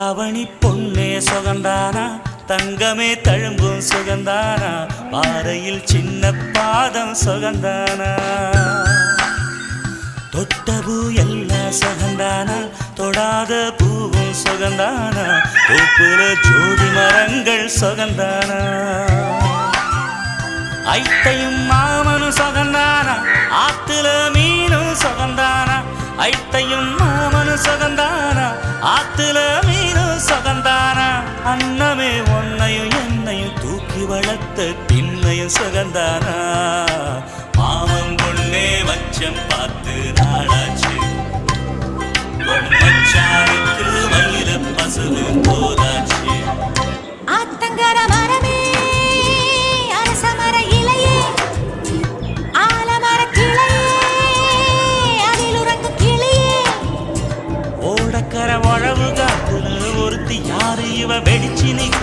அவனி பொன்னே சுகந்தானா தங்கமே தழும்பும் சுகந்தானா பாறையில் சின்ன பாதம் சுகந்தானா தொட்டபூ எல்லாம் சுகந்தானா தொடாத பூவும் சுகந்தானா தோப்புல ஜோடி மரங்கள் சுகந்தானா ஐத்தையும் மாமனும் சுகந்தானா ஆத்துல மீனும் சுகந்தானா ஐத்தையும் மாமனும் சுகந்தானா ஆத்துல மீனும் சுகந்தானா அன்னமே ஒன்னையும் என்னையும் தூக்கி வளர்த்த திண்ணையும் சுகந்தானா மாமன் பொண்ணே மச்சம் பார்த்து நாளாச்சு மச்சானுக்கு மயில பசுவு போதாச்சு ஆத்தங்கர மரமே அரசமர இலையே ஆலமர கிளையே அதில் உறங்கும் கிளியே ஓடக்கர உழவு காத்துல ஒருத்தி யாரு இவ வெடிச்சு நிக்க